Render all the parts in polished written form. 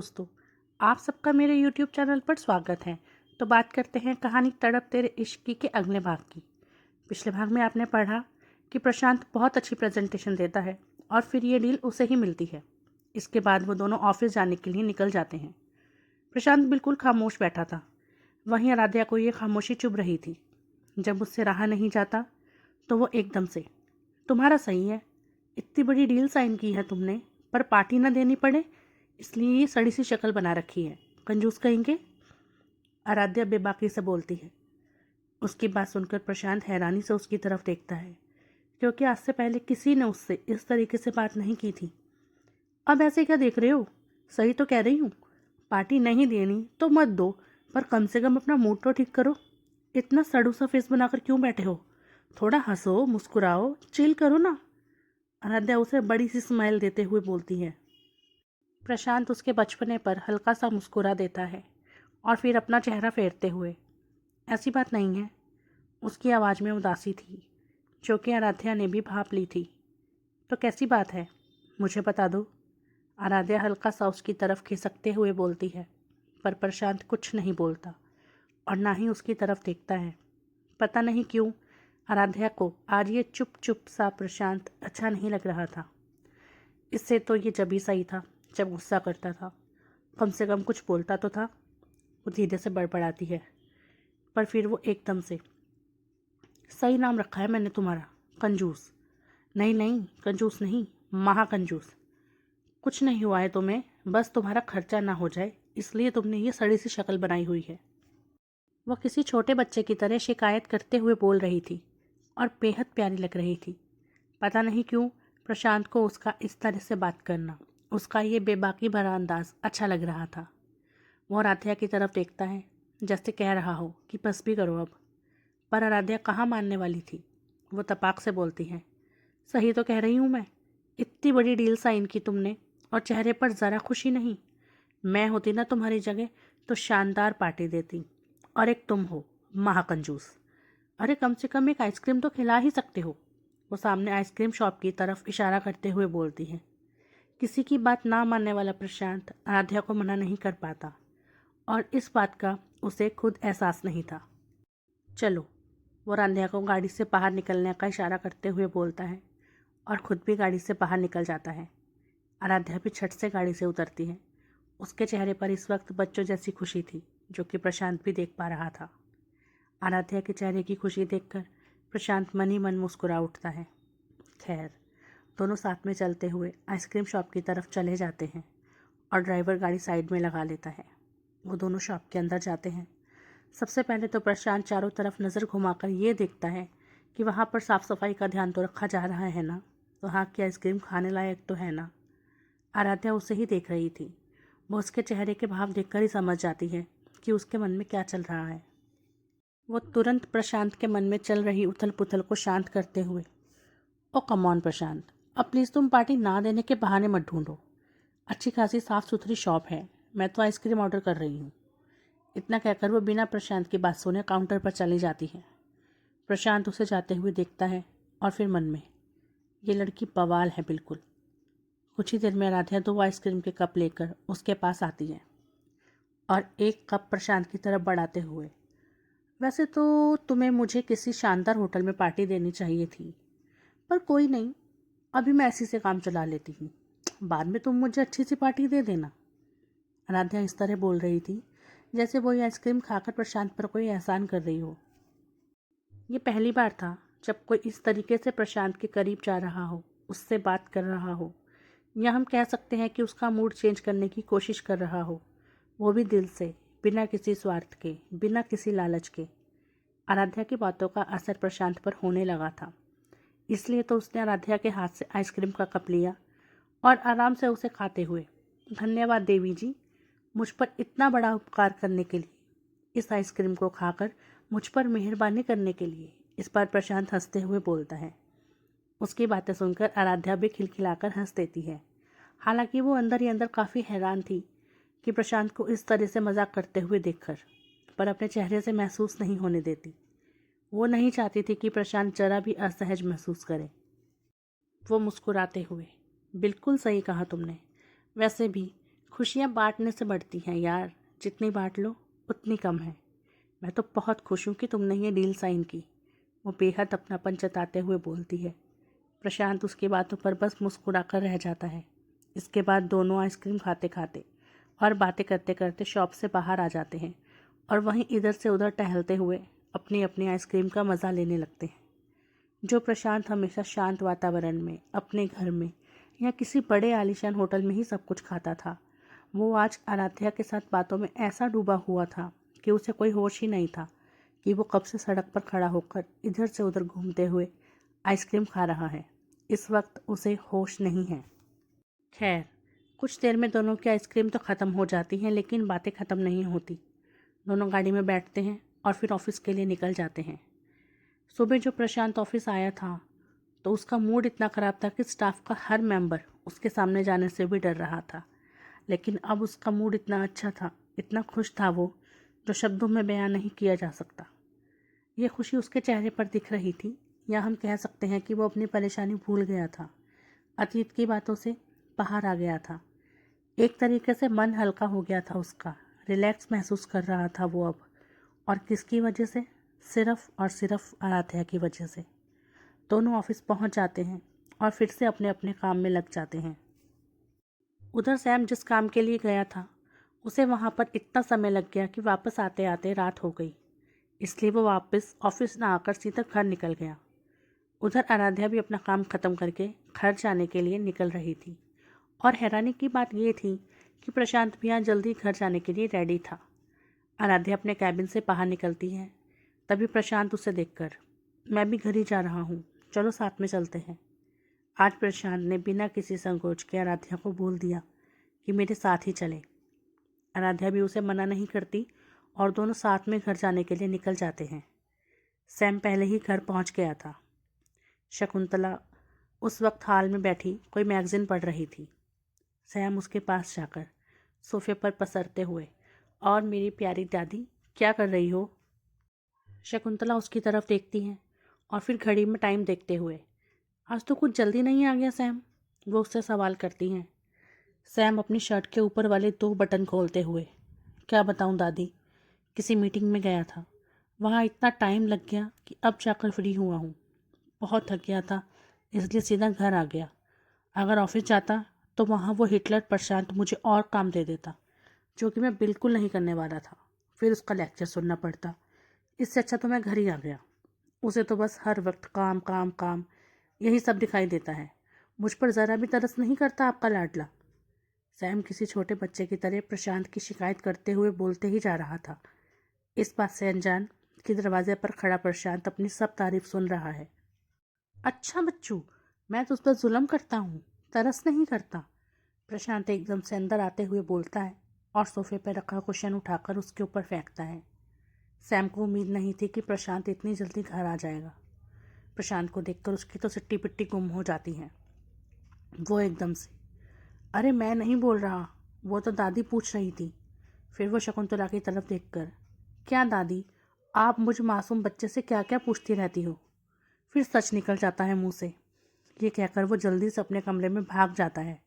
दोस्तों, आप सबका मेरे YouTube चैनल पर स्वागत है। तो बात करते हैं कहानी तड़प तेरे इश्क के अगले भाग की। पिछले भाग में आपने पढ़ा कि प्रशांत बहुत अच्छी प्रेजेंटेशन देता है और फिर ये डील उसे ही मिलती है। इसके बाद वो दोनों ऑफिस जाने के लिए निकल जाते हैं। प्रशांत बिल्कुल खामोश बैठा था, वहीं आराध्या को ये खामोशी चुभ रही थी। जब उससे रहा नहीं जाता तो वो एकदम से, तुम्हारा सही है, इतनी बड़ी डील साइन की है तुमने, पर पार्टी ना देनी पड़े इसलिए ये सड़ी सी शक्ल बना रखी है, कंजूस कहेंगे। आराध्या बेबाकी से बोलती है। उसकी बात सुनकर प्रशांत हैरानी से उसकी तरफ देखता है, क्योंकि आज से पहले किसी ने उससे इस तरीके से बात नहीं की थी। अब ऐसे क्या देख रहे हो, सही तो कह रही हूँ, पार्टी नहीं देनी तो मत दो, पर कम से कम अपना मूड तो ठीक करो। इतना सड़ू सा फेस बनाकर क्यों बैठे हो, थोड़ा हंसो, मुस्कुराओ, चिल करो ना। आराध्या उसे बड़ी सी स्माइल देते हुए बोलती है। प्रशांत उसके बचपने पर हल्का सा मुस्कुरा देता है और फिर अपना चेहरा फेरते हुए, ऐसी बात नहीं है। उसकी आवाज़ में उदासी थी, जो कि आराध्या ने भी भाप ली थी। तो कैसी बात है, मुझे बता दो। आराध्या हल्का सा उसकी तरफ खिसकते हुए बोलती है, पर प्रशांत कुछ नहीं बोलता और ना ही उसकी तरफ देखता है। पता नहीं क्यों आराध्या को आज ये चुप चुप सा प्रशांत अच्छा नहीं लग रहा था। इससे तो ये जब ही सही था जब गुस्सा करता था, कम से कम कुछ बोलता तो था। वो धीरे से बड़बड़ाती है, पर फिर वो एकदम से, सही नाम रखा है मैंने तुम्हारा, कंजूस। नहीं नहीं, कंजूस नहीं, महाकंजूस। कुछ नहीं हुआ है तुम्हें, बस तुम्हारा खर्चा ना हो जाए इसलिए तुमने ये सड़ी सी शक्ल बनाई हुई है। वह किसी छोटे बच्चे की तरह शिकायत करते हुए बोल रही थी और बेहद प्यारी लग रही थी। पता नहीं क्यों प्रशांत को उसका इस तरह से बात करना, उसका ये बेबाकी भरा अंदाज अच्छा लग रहा था। वो आराध्या की तरफ देखता है, जैसे कह रहा हो कि बस भी करो अब। पर आराध्या कहाँ मानने वाली थी। वो तपाक से बोलती है, सही तो कह रही हूँ मैं, इतनी बड़ी डील साइन की तुमने और चेहरे पर ज़रा खुशी नहीं। मैं होती ना तुम्हारी जगह तो शानदार पार्टी देती, और एक तुम हो, महाकंजूस। अरे कम से कम एक आइसक्रीम तो खिला ही सकते हो। वो सामने आइसक्रीम शॉप की तरफ इशारा करते हुए बोलती है। किसी की बात ना मानने वाला प्रशांत आराध्या को मना नहीं कर पाता, और इस बात का उसे खुद एहसास नहीं था। चलो, वो आराध्या को गाड़ी से बाहर निकलने का इशारा करते हुए बोलता है और खुद भी गाड़ी से बाहर निकल जाता है। आराध्या भी छट से गाड़ी से उतरती है। उसके चेहरे पर इस वक्त बच्चों जैसी खुशी थी, जो कि प्रशांत भी देख पा रहा था। आराध्या के चेहरे की खुशी देखकर प्रशांत मन ही मन मुस्कुरा उठता है। खैर, दोनों साथ में चलते हुए आइसक्रीम शॉप की तरफ चले जाते हैं और ड्राइवर गाड़ी साइड में लगा लेता है। वो दोनों शॉप के अंदर जाते हैं। सबसे पहले तो प्रशांत चारों तरफ नज़र घुमाकर ये देखता है कि वहाँ पर साफ़ सफाई का ध्यान तो रखा जा रहा है ना, वहाँ की आइसक्रीम खाने लायक तो है ना। आराध्या उसे ही देख रही थी। वो उसके चेहरे के भाव देखकर ही समझ जाती है कि उसके मन में क्या चल रहा है। वो तुरंत प्रशांत के मन में चल रही उथल पुथल को शांत करते हुए, ओ कम ऑन प्रशांत, अब प्लीज़ तुम पार्टी ना देने के बहाने मत ढूंढो। अच्छी खासी साफ़ सुथरी शॉप है, मैं तो आइसक्रीम ऑर्डर कर रही हूँ। इतना कहकर वो बिना प्रशांत की बात सुने काउंटर पर चली जाती है। प्रशांत उसे जाते हुए देखता है और फिर मन में, ये लड़की बवाल है बिल्कुल। कुछ ही देर में आराध्या 2 आइसक्रीम के कप लेकर उसके पास आती है और एक कप प्रशांत की तरफ बढ़ाते हुए, वैसे तो तुम्हें मुझे किसी शानदार होटल में पार्टी देनी चाहिए थी, पर कोई नहीं, अभी मैं ऐसी से काम चला लेती हूँ, बाद में तुम मुझे अच्छी सी पार्टी दे देना। आराध्या इस तरह बोल रही थी जैसे वो ये आइसक्रीम खाकर प्रशांत पर कोई एहसान कर रही हो। ये पहली बार था जब कोई इस तरीके से प्रशांत के करीब जा रहा हो, उससे बात कर रहा हो, या हम कह सकते हैं कि उसका मूड चेंज करने की कोशिश कर रहा हो, वो भी दिल से, बिना किसी स्वार्थ के, बिना किसी लालच के। आराध्या की बातों का असर प्रशांत पर होने लगा था, इसलिए तो उसने आराध्या के हाथ से आइसक्रीम का कप लिया और आराम से उसे खाते हुए, धन्यवाद देवी जी, मुझ पर इतना बड़ा उपकार करने के लिए, इस आइसक्रीम को खाकर मुझ पर मेहरबानी करने के लिए, इस पर प्रशांत हंसते हुए बोलता है। उसकी बातें सुनकर आराध्या भी खिलखिलाकर हंस देती है। हालांकि वो अंदर ही अंदर काफ़ी हैरान थी कि प्रशांत को इस तरह से मजाक करते हुए देखकर, पर अपने चेहरे से महसूस नहीं होने देती। वो नहीं चाहती थी कि प्रशांत जरा भी असहज महसूस करे। वो मुस्कुराते हुए, बिल्कुल सही कहा तुमने, वैसे भी खुशियाँ बांटने से बढ़ती हैं यार, जितनी बांट लो उतनी कम है। मैं तो बहुत खुश हूँ कि तुमने ये डील साइन की, वो बेहद अपनापन जताते हुए बोलती है। प्रशांत उसकी बातों पर बस मुस्कुराकर रह जाता है। इसके बाद दोनों आइसक्रीम खाते खाते और बातें करते करते शॉप से बाहर आ जाते हैं और वहीं इधर से उधर टहलते हुए अपनी अपनी आइसक्रीम का मज़ा लेने लगते हैं। जो प्रशांत हमेशा शांत वातावरण में, अपने घर में या किसी बड़े आलीशान होटल में ही सब कुछ खाता था, वो आज आराध्या के साथ बातों में ऐसा डूबा हुआ था कि उसे कोई होश ही नहीं था कि वो कब से सड़क पर खड़ा होकर इधर से उधर घूमते हुए आइसक्रीम खा रहा है। इस वक्त उसे होश नहीं है। खैर, कुछ देर में दोनों की आइसक्रीम तो ख़त्म हो जाती हैं, लेकिन बातें ख़त्म नहीं होती। दोनों गाड़ी में बैठते हैं और फिर ऑफिस के लिए निकल जाते हैं। सुबह जो प्रशांत ऑफिस आया था तो उसका मूड इतना ख़राब था कि स्टाफ का हर मेंबर उसके सामने जाने से भी डर रहा था। लेकिन अब उसका मूड इतना अच्छा था, इतना खुश था वो, जो शब्दों में बयान नहीं किया जा सकता। ये खुशी उसके चेहरे पर दिख रही थी, या हम कह सकते हैं कि वो अपनी परेशानी भूल गया था, अतीत की बातों से बाहर आ गया था। एक तरीके से मन हल्का हो गया था उसका, रिलैक्स महसूस कर रहा था वो अब। और किसकी वजह से? सिर्फ और सिर्फ आराध्या की वजह से। दोनों ऑफिस पहुंच जाते हैं और फिर से अपने अपने काम में लग जाते हैं। उधर सैम जिस काम के लिए गया था उसे वहां पर इतना समय लग गया कि वापस आते आते रात हो गई। इसलिए वो वापस ऑफिस ना आकर सीधा घर निकल गया। उधर आराध्या भी अपना काम ख़त्म करके घर जाने के लिए निकल रही थी। और हैरानी की बात यह थी कि प्रशांत भी यहाँ जल्दी घर जाने के लिए रेडी था। आराध्या अपने कैबिन से बाहर निकलती है, तभी प्रशांत उसे देखकर, मैं भी घर ही जा रहा हूँ, चलो साथ में चलते हैं। आज प्रशांत ने बिना किसी संकोच के आराध्या को बोल दिया कि मेरे साथ ही चले। आराध्या भी उसे मना नहीं करती और दोनों साथ में घर जाने के लिए निकल जाते हैं। सैम पहले ही घर पहुंच गया था। शकुंतला उस वक्त हॉल में बैठी कोई मैगजीन पढ़ रही थी। सैम उसके पास जाकर सोफे पर पसरते हुए, और मेरी प्यारी दादी क्या कर रही हो? शकुंतला उसकी तरफ देखती हैं और फिर घड़ी में टाइम देखते हुए, आज तो कुछ जल्दी नहीं आ गया सैम? वो उससे सवाल करती हैं। सैम अपनी शर्ट के ऊपर वाले 2 बटन खोलते हुए, क्या बताऊं दादी, किसी मीटिंग में गया था, वहाँ इतना टाइम लग गया कि अब जाकर फ्री हुआ हूँ। बहुत थक गया था इसलिए सीधा घर आ गया। अगर ऑफिस जाता तो वहाँ वो हिटलर प्रशांत मुझे और काम दे देता, जो कि मैं बिल्कुल नहीं करने वाला था। फिर उसका लेक्चर सुनना पड़ता। इससे अच्छा तो मैं घर ही आ गया। उसे तो बस हर वक्त काम काम काम यही सब दिखाई देता है। मुझ पर ज़रा भी तरस नहीं करता आपका लाडला। सैम किसी छोटे बच्चे की तरह प्रशांत की शिकायत करते हुए बोलते ही जा रहा था। इस बात से अनजान कि दरवाजे पर खड़ा प्रशांत अपनी सब तारीफ सुन रहा है। अच्छा बच्चू, मैं तो उस पर जुल्म करता हूँ, तरस नहीं करता। प्रशांत एकदम से अंदर आते हुए बोलता है और सोफे पर रखा कुशन उठाकर उसके ऊपर फेंकता है। सैम को उम्मीद नहीं थी कि प्रशांत इतनी जल्दी घर आ जाएगा। प्रशांत को देखकर उसकी तो सिट्टी पिट्टी गुम हो जाती है। वो एकदम से, अरे मैं नहीं बोल रहा, वो तो दादी पूछ रही थी। फिर वो शकुंतला की तरफ देखकर, क्या दादी, आप मुझ मासूम बच्चे से क्या क्या पूछती रहती हो? फिर सच निकल जाता है मुंह से। ये कहकर वो जल्दी से अपने कमरे में भाग जाता है।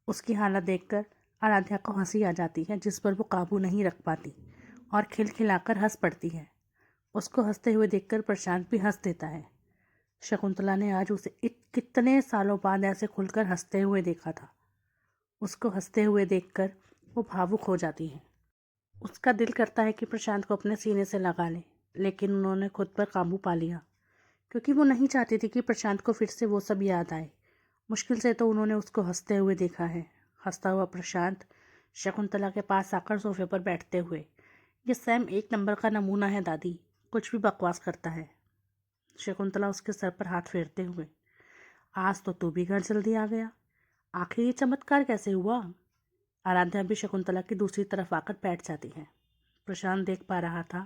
उसकी हालत देखकर आराध्या को हंसी आ जाती है, जिस पर वो काबू नहीं रख पाती और खिलखिलाकर हंस पड़ती है। उसको हंसते हुए देखकर प्रशांत भी हंस देता है। शकुंतला ने आज उसे कितने सालों बाद ऐसे खुलकर हंसते हुए देखा था। उसको हंसते हुए देखकर वो भावुक हो जाती है। उसका दिल करता है कि प्रशांत को अपने सीने से लगा ले, लेकिन उन्होंने खुद पर काबू पा लिया, क्योंकि वो नहीं चाहती थी कि प्रशांत को फिर से वो सब याद आए। मुश्किल से तो उन्होंने उसको हंसते हुए देखा है। हंसता हुआ प्रशांत शकुंतला के पास आकर सोफे पर बैठते हुए, ये सैम एक नंबर का नमूना है दादी, कुछ भी बकवास करता है। शकुंतला उसके सर पर हाथ फेरते हुए, आज तो तू भी घर जल्दी आ गया, आखिर ये चमत्कार कैसे हुआ? आराध्या भी शकुंतला की दूसरी तरफ आकर बैठ जाती है। प्रशांत देख पा रहा था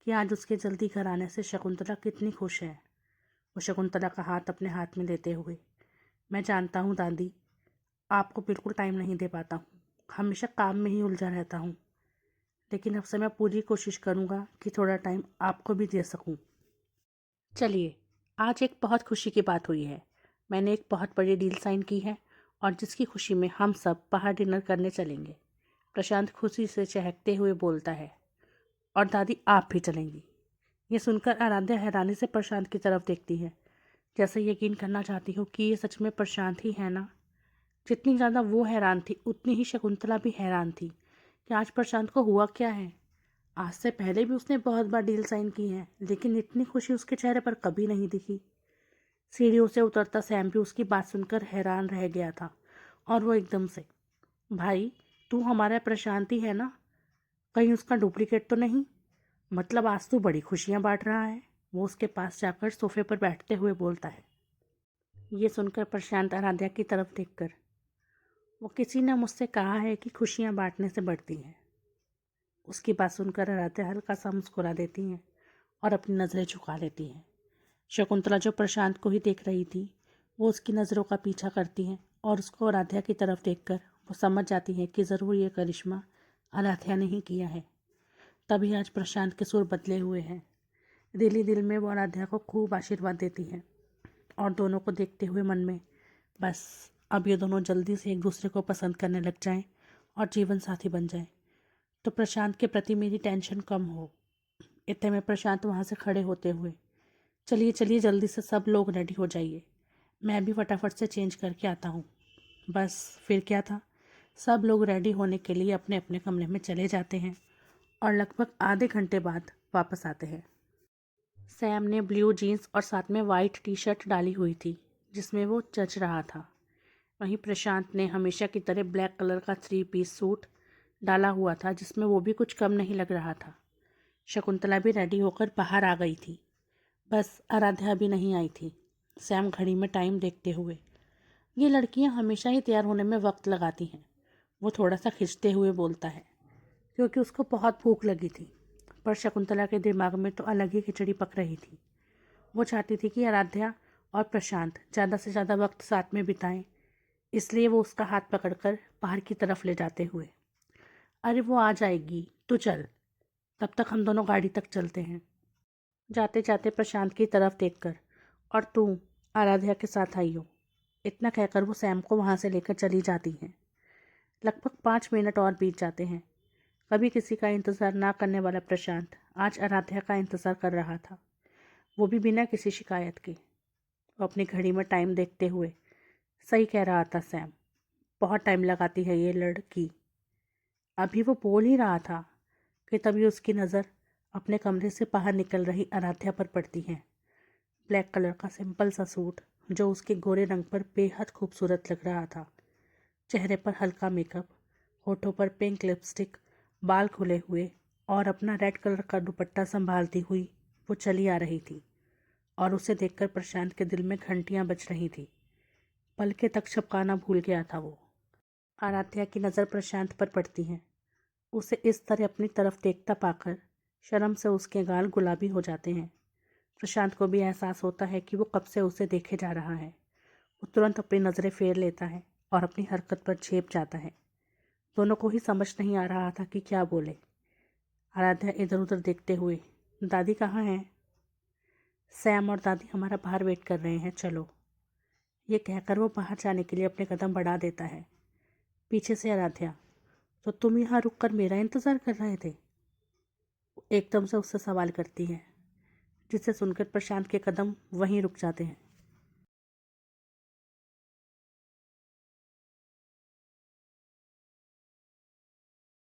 कि आज उसके जल्दी घर आने से शकुंतला कितनी खुश है। वो शकुंतला का हाथ अपने हाथ में लेते हुए, मैं जानता हूँ दादी, आपको बिल्कुल टाइम नहीं दे पाता हूँ, हमेशा काम में ही उलझा रहता हूँ, लेकिन अब से मैं पूरी कोशिश करूँगा कि थोड़ा टाइम आपको भी दे सकूँ। चलिए, आज एक बहुत खुशी की बात हुई है। मैंने एक बहुत बड़ी डील साइन की है और जिसकी खुशी में हम सब बाहर डिनर करने चलेंगे। प्रशांत खुशी से चहकते हुए बोलता है। और दादी आप भी चलेंगी। ये सुनकर आराध्या हैरानी से प्रशांत की तरफ देखती है, जैसे यकीन करना चाहती हूँ कि ये सच में प्रशांत ही है ना। जितनी ज़्यादा वो हैरान थी उतनी ही शकुंतला भी हैरान थी कि आज प्रशांत को हुआ क्या है। आज से पहले भी उसने बहुत बार डील साइन की है, लेकिन इतनी खुशी उसके चेहरे पर कभी नहीं दिखी। सीढ़ियों से उतरता सैम भी उसकी बात सुनकर हैरान रह गया था और वो एकदम से, भाई तू हमारा प्रशांत ही है ना, कहीं उसका डुप्लीकेट तो नहीं? मतलब आज तू बड़ी खुशियाँ बांट रहा है। वो उसके पास जाकर सोफे पर बैठते हुए बोलता है। ये सुनकर प्रशांत आराध्या की तरफ देखकर, वो किसी ने मुझसे कहा है कि खुशियाँ बांटने से बढ़ती हैं। उसकी बात सुनकर आराध्या हल्का सा मुस्कुरा देती हैं और अपनी नज़रें झुका लेती हैं। शकुंतला जो प्रशांत को ही देख रही थी, वो उसकी नज़रों का पीछा करती हैं और उसको आराध्या की तरफ देखकर वो समझ जाती है कि ज़रूर ये करिश्मा आराध्या ने ही किया है। तभी आज प्रशांत के सुर बदले हुए हैं। दिल ही दिल में वो आराध्या को खूब आशीर्वाद देती है और दोनों को देखते हुए मन में, बस अब ये दोनों जल्दी से एक दूसरे को पसंद करने लग जाएं और जीवन साथी बन जाएं, तो प्रशांत के प्रति मेरी टेंशन कम हो। इतने में प्रशांत वहाँ से खड़े होते हुए, चलिए चलिए जल्दी से सब लोग रेडी हो जाइए, मैं भी फटाफट से चेंज करके आता हूँ। बस फिर क्या था, सब लोग रेडी होने के लिए अपने अपने कमरे में चले जाते हैं और लगभग आधे घंटे बाद वापस आते हैं। सैम ने ब्लू जीन्स और साथ में वाइट टी शर्ट डाली हुई थी, जिसमें वो जच रहा था। वहीं प्रशांत ने हमेशा की तरह ब्लैक कलर का 3 पीस सूट डाला हुआ था, जिसमें वो भी कुछ कम नहीं लग रहा था। शकुंतला भी रेडी होकर बाहर आ गई थी, बस आराध्या भी नहीं आई थी। सैम घड़ी में टाइम देखते हुए, ये लड़कियां हमेशा ही तैयार होने में वक्त लगाती हैं, वो थोड़ा सा खिंचते हुए बोलता है, क्योंकि उसको बहुत भूख लगी थी। पर शकुंतला के दिमाग में तो अलग ही खिचड़ी पक रही थी। वो चाहती थी कि आराध्या और प्रशांत ज़्यादा से ज़्यादा वक्त साथ में बिताएं, इसलिए वो उसका हाथ पकड़कर बाहर की तरफ ले जाते हुए, अरे वो आ जाएगी, तो चल, तब तक हम दोनों गाड़ी तक चलते हैं। जाते जाते प्रशांत की तरफ देखकर, और तू आराध्या के साथ आई हो, इतना कहकर वो सैम को वहाँ से लेकर चली जाती हैं। लगभग 5 मिनट और बीत जाते हैं। कभी किसी का इंतज़ार ना करने वाला प्रशांत आज आराध्या का इंतज़ार कर रहा था, वो भी बिना किसी शिकायत के। वो अपनी घड़ी में टाइम देखते हुए, सही कह रहा था सैम, बहुत टाइम लगाती है ये लड़की। अभी वो बोल ही रहा था कि तभी उसकी नज़र अपने कमरे से बाहर निकल रही आराध्या पर पड़ती है। ब्लैक कलर का सिंपल सा सूट जो उसके गोरे रंग पर बेहद खूबसूरत लग रहा था। चेहरे पर हल्का मेकअप, होठों पर पिंक लिपस्टिक, बाल खुले हुए और अपना रेड कलर का दुपट्टा संभालती हुई वो चली आ रही थी। और उसे देखकर प्रशांत के दिल में घंटियां बज रही थी। पलके तक झपकाना भूल गया था वो। आराध्या की नज़र प्रशांत पर पड़ती है। उसे इस तरह अपनी तरफ देखता पाकर शर्म से उसके गाल गुलाबी हो जाते हैं। प्रशांत को भी एहसास होता है कि वो कब से उसे देखे जा रहा है। वो तुरंत अपनी नज़रें फेर लेता है और अपनी हरकत पर झेप जाता है। दोनों को ही समझ नहीं आ रहा था कि क्या बोले। आराध्या इधर उधर देखते हुए, दादी कहाँ हैं? सैम और दादी हमारा बाहर वेट कर रहे हैं, चलो। ये कहकर वो बाहर जाने के लिए अपने कदम बढ़ा देता है। पीछे से आराध्या, तो तुम यहाँ रुक कर मेरा इंतज़ार कर रहे थे? एकदम से उससे सवाल करती है, जिसे सुनकर प्रशांत के कदम वहीं रुक जाते हैं।